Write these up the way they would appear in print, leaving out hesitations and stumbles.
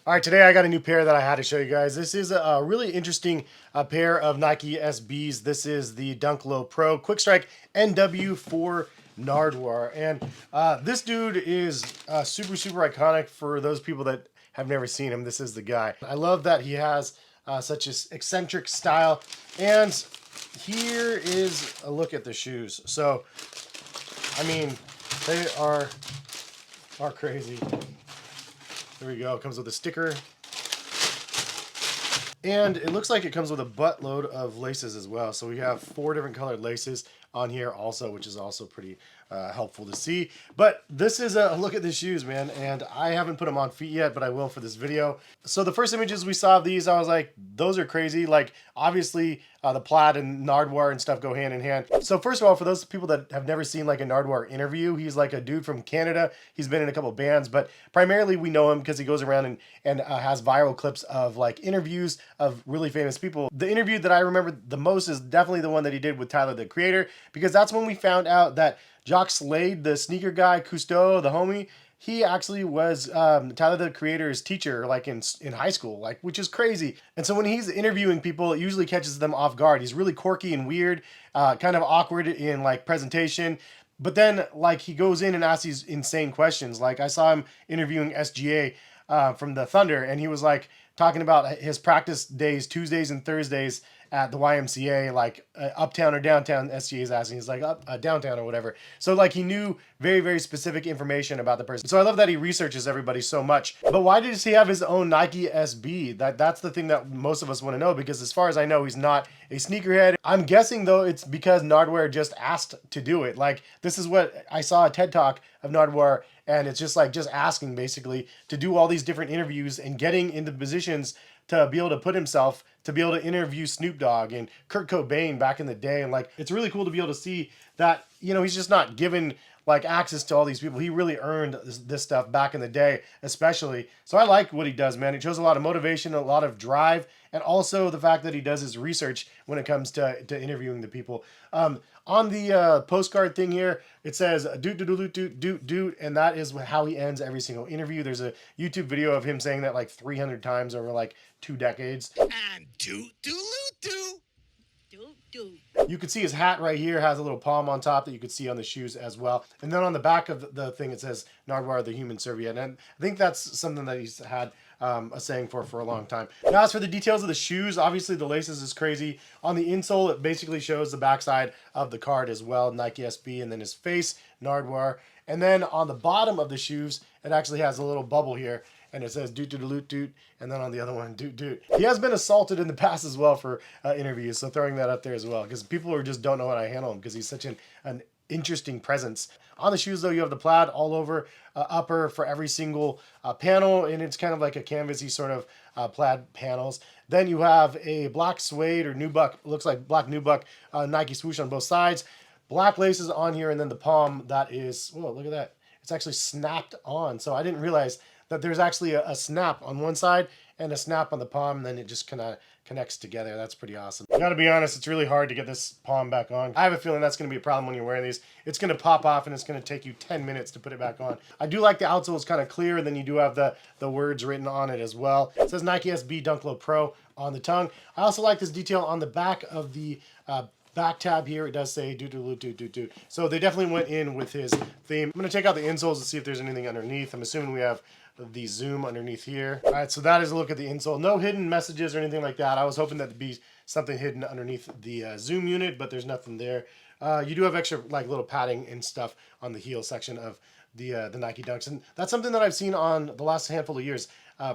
All right, today I got a new pair that I had to show you guys. This is a really interesting pair of Nike SBs. This is the Dunk Low Pro Quick Strike NW4 Nardwuar. And this dude is super iconic for those people that have never seen him. This is the guy. I love that he has such an eccentric style. And here is a look at the shoes. So, I mean, they are crazy. There we go. It comes with a sticker. And it looks like it comes with a buttload of laces as well. So we have 4 different colored laces on here also, which is also pretty helpful to see. But this is a look at the shoes, man. And I haven't put them on feet yet, but I will for this video. So the first images we saw of these, I was like, those are crazy. Like, obviously, the plaid and Nardwuar and stuff go hand in hand. So first of all, for those people that have never seen like a Nardwuar interview, he's like a dude from Canada. He's been in a couple bands, but primarily we know him because he goes around and has viral clips of like interviews of really famous people. The interview that I remember the most is definitely the one that he did with Tyler, the Creator, because that's when we found out that Jock Slade, the sneaker guy, Cousteau, the homie, he actually was Tyler, the Creator's teacher, like in high school, like, which is crazy. And so when he's interviewing people, it usually catches them off guard. He's really quirky and weird, kind of awkward in like presentation. But then like he goes in and asks these insane questions. Like I saw him interviewing SGA from the Thunder, and he was like talking about his practice days, Tuesdays and Thursdays at the YMCA, like uptown or downtown. SGA is asking, he's like downtown or whatever. So like he knew very specific information about the person. So I love that he researches everybody so much. But why does he have his own Nike SB? That's the thing that most of us want to know, because as far as I know, he's not a sneakerhead. I'm guessing though it's because Nardwuar just asked to do it. Like this is what I saw a TED Talk of Nardwuar, and it's just like just asking basically to do all these different interviews and getting into positions to be able to put himself, to be able to interview Snoop Dogg and Kurt Cobain back in the day. And like, it's really cool to be able to see that, you know, he's just not given like access to all these people. He really earned this stuff back in the day, especially. So I like what he does, man. It shows a lot of motivation, a lot of drive, and also the fact that he does his research when it comes to interviewing the people. On the postcard thing here, it says doot, and that is how he ends every single interview. There's a YouTube video of him saying that like 300 times over like 2 decades. And doot doot doot. You can see his hat right here has a little palm on top that you could see on the shoes as well. And then on the back of the thing, it says Nardwuar, the human serviette. And I think that's something that he's had a saying for a long time. Now, as for the details of the shoes, obviously the laces is crazy. On the insole, it basically shows the backside of the card as well, Nike SB, and then his face, Nardwuar. And then on the bottom of the shoes, it actually has a little bubble here, and it says doot doot doot, and then on the other one, doot doot. He has been assaulted in the past as well for interviews, so throwing that up there as well, because people who just don't know how to handle him, because he's such an interesting presence. On the shoes though, you have the plaid all over upper for every single panel, and it's kind of like a canvasy sort of plaid panels. Then you have a black suede or nubuck, looks like black nubuck Nike swoosh on both sides. Black laces on here, and then the palm that is, whoa, look at that. It's actually snapped on. So I didn't realize that there's actually a snap on one side and a snap on the palm, and then it just kind of connects together. That's pretty awesome. I gotta be honest, it's really hard to get this palm back on. I have a feeling that's gonna be a problem when you're wearing these. It's gonna pop off and it's gonna take you 10 minutes to put it back on. I do like the outsole is kind of clear, and then you do have the words written on it as well. It says Nike SB Dunk Low Pro on the tongue. I also like this detail on the back of the back tab here. It does say doot doot doot doot doot. So they definitely went in with his theme. I'm gonna take out the insoles and see if there's anything underneath. I'm assuming we have the zoom underneath here. All right, so that is a look at the insole. No hidden messages or anything like that. I was hoping that there'd be something hidden underneath the zoom unit, but there's nothing there. You do have extra like little padding and stuff on the heel section of the Nike Dunks, and that's something that I've seen on the last handful of years.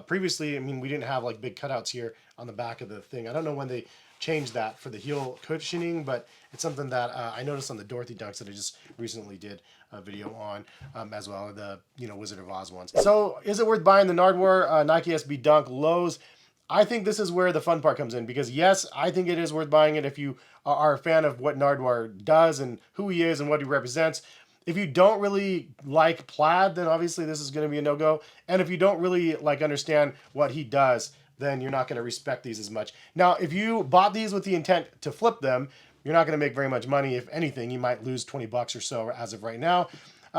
Previously, I mean, we didn't have like big cutouts here on the back of the thing. I don't know when they changed that for the heel cushioning, but it's something that I noticed on the Dorothy Dunks that I just recently did a video on as well, the Wizard of Oz ones. So is it worth buying the Nardwuar Nike SB Dunk Lows? I think this is where the fun part comes in, because yes, I think it is worth buying it if you are a fan of what Nardwuar does and who he is and what he represents. If you don't really like plaid, then obviously this is going to be a no-go. And if you don't really like understand what he does, then you're not going to respect these as much. Now, if you bought these with the intent to flip them, you're not going to make very much money. If anything, you might lose 20 bucks or so as of right now.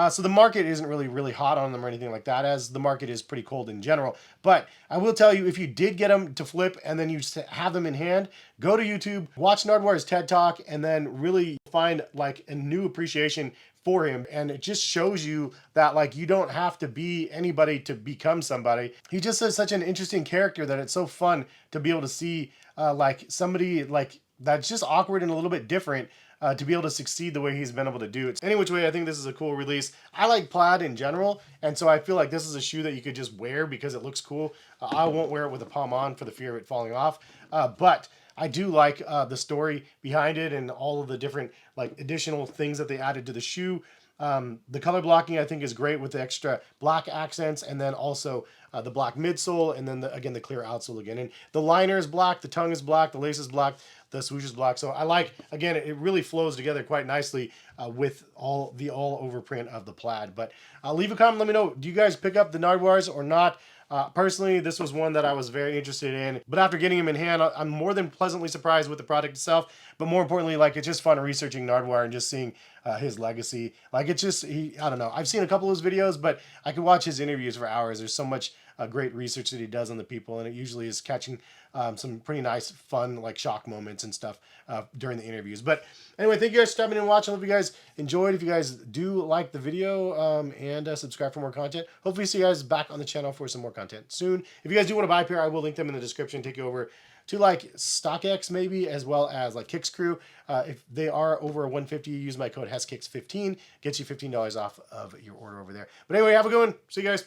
So the market isn't really hot on them or anything like that, as the market is pretty cold in general. But I will tell you, if you did get them to flip and then you have them in hand, go to YouTube, watch Nardwuar's TED Talk, and then really find like a new appreciation for him. And it just shows you that like you don't have to be anybody to become somebody. He just is such an interesting character that it's so fun to be able to see like somebody like that's just awkward and a little bit different, to be able to succeed the way he's been able to do it. Any which way, I think this is a cool release. I like plaid in general, and so I feel like this is a shoe that you could just wear because it looks cool. I won't wear it with a palm on for the fear of it falling off, but I do like the story behind it and all of the different like additional things that they added to the shoe. The color blocking I think is great with the extra black accents, and then also the black midsole, and then again the clear outsole again. And the liner is black, the tongue is black, the lace is black, the swoosh is black. So I like, again, it really flows together quite nicely with all over print of the plaid. But leave a comment, let me know, do you guys pick up the Nardwuars or not? Personally, this was one that I was very interested in, but after getting him in hand, I'm more than pleasantly surprised with the product itself. But more importantly, like, it's just fun researching Nardwuar and just seeing his legacy. Like, it's just, I don't know. I've seen a couple of his videos, but I could watch his interviews for hours. There's so much great research that he does on the people, and it usually is catching some pretty nice, fun, like shock moments and stuff during the interviews. But anyway, thank you guys for stopping in and watching. I hope you guys enjoyed. If you guys do like the video, and subscribe for more content. Hopefully see you guys back on the channel for some more content soon. If you guys do want to buy a pair, I will link them in the description, take you over to like StockX maybe, as well as like Kicks Crew. If they are over 150, use my code heskicks15, gets you $15 off of your order over there. But anyway, have a good one. See you guys.